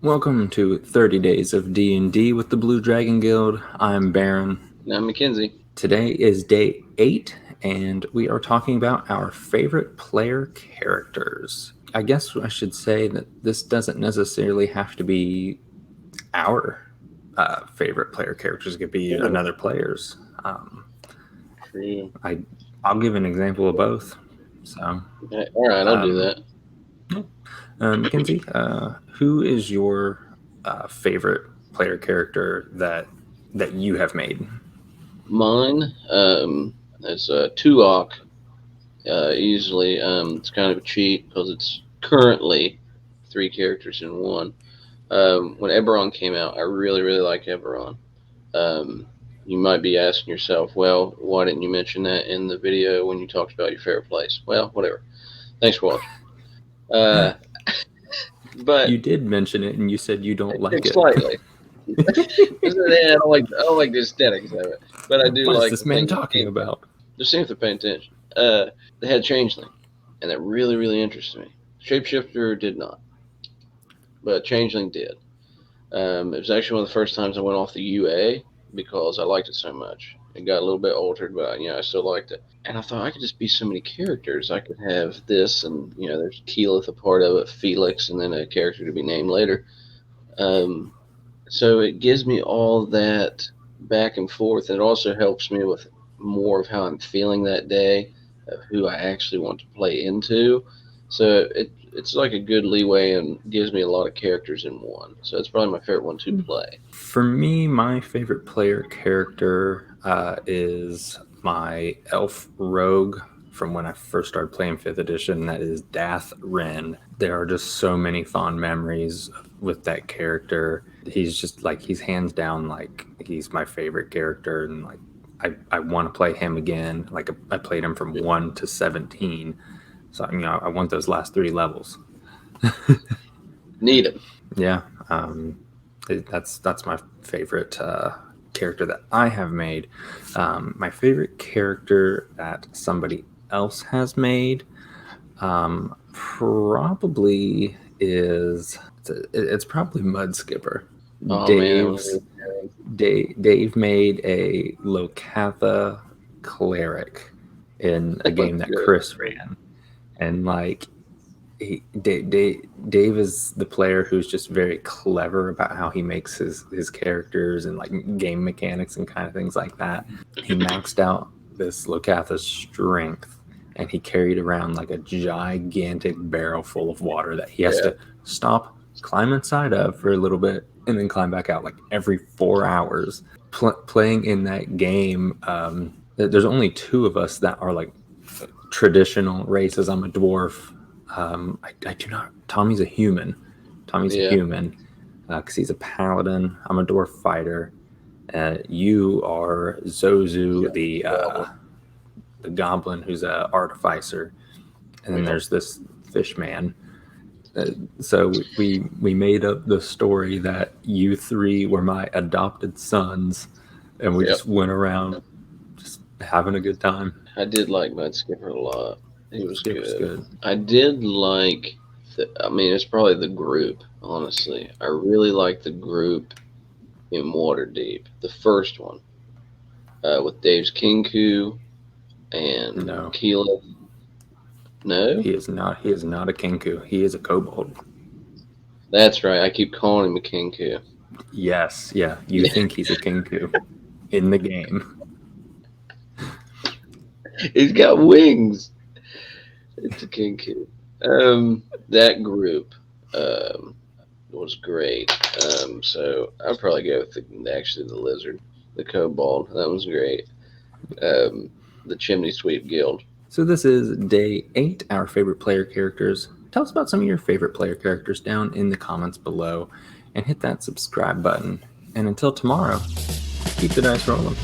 Welcome to 30 Days of D&D with the Blue Dragon Guild. I'm Baron. And I'm Mackenzie. Today is day 8, and we are talking about our favorite player characters. I guess I should say that this doesn't necessarily have to be our favorite player characters. It could be another player's. True. I'll give an example of both. So, all right, I'll do that. Mackenzie, who is your favorite player character that you have made? Mine is Tuok. Usually, it's kind of a cheat because it's currently 3 characters in one. When Eberron came out, I really like Eberron. You might be asking yourself, well, why didn't you mention that in the video when you talked about your favorite place? Well, whatever. Thanks for watching. But you did mention it, and you said you don't like it slightly. I don't like the aesthetics of it, but I do what like. What is this man talking about? Just seeing if they're paying attention. They had Changeling, and that really interested me. Shapeshifter did not, but Changeling did. It was actually one of the first times I went off the UA because I liked it so much. It got a little bit altered, but I still liked it. And I thought I could just be so many characters. I could have this, and there's Keyleth, a part of it, Felix, and then a character to be named later. So it gives me all that back and forth, and it also helps me with more of how I'm feeling that day, of who I actually want to play into. So it's like a good leeway and gives me a lot of characters in one. So it's probably my favorite one to play. For me, my favorite player character is my elf rogue from when I first started playing 5th edition. That is Dath Ren. There are just so many fond memories with that character. He's just he's hands down he's my favorite character, and I want to play him again. I played him from 1 to 17. So, I want those last 3 levels. Need him. Yeah. That's my favorite character that I have made. My favorite character that somebody else has made probably is... It's probably Mud Skipper. Oh, Dave made a Locatha cleric in a game that Chris ran. And Dave is the player who's just very clever about how he makes his characters and game mechanics and kind of things like that. He maxed out this Locatha's strength, and he carried around a gigantic barrel full of water that he has to stop, climb inside of for a little bit, and then climb back out every 4 hours. Playing in that game, there's only 2 of us that are traditional races. I'm a dwarf. I do not. Tommy's a human. Tommy's a human because he's a paladin. I'm a dwarf fighter. You are Zozu, the goblin who's a artificer, and then there's this fish man. So we made up the story that you 3 were my adopted sons, and we just went around just having a good time. I did like Mud Skipper a lot. He was good. I did like... it's probably the group, honestly. I really like the group in Waterdeep. The first one. With Dave's Kinku and Keyleth. No? He is not a Kinku. He is a kobold. That's right. I keep calling him a Kinku. Yes, yeah. You think he's a Kinku in the game. He's got wings. It's a Kinku. That group was great. So I'd probably go with the lizard, the kobold. That was great. The Chimney Sweep Guild. So this is day 8, our favorite player characters. Tell us about some of your favorite player characters down in the comments below, and hit that subscribe button. And until tomorrow, keep the dice rolling.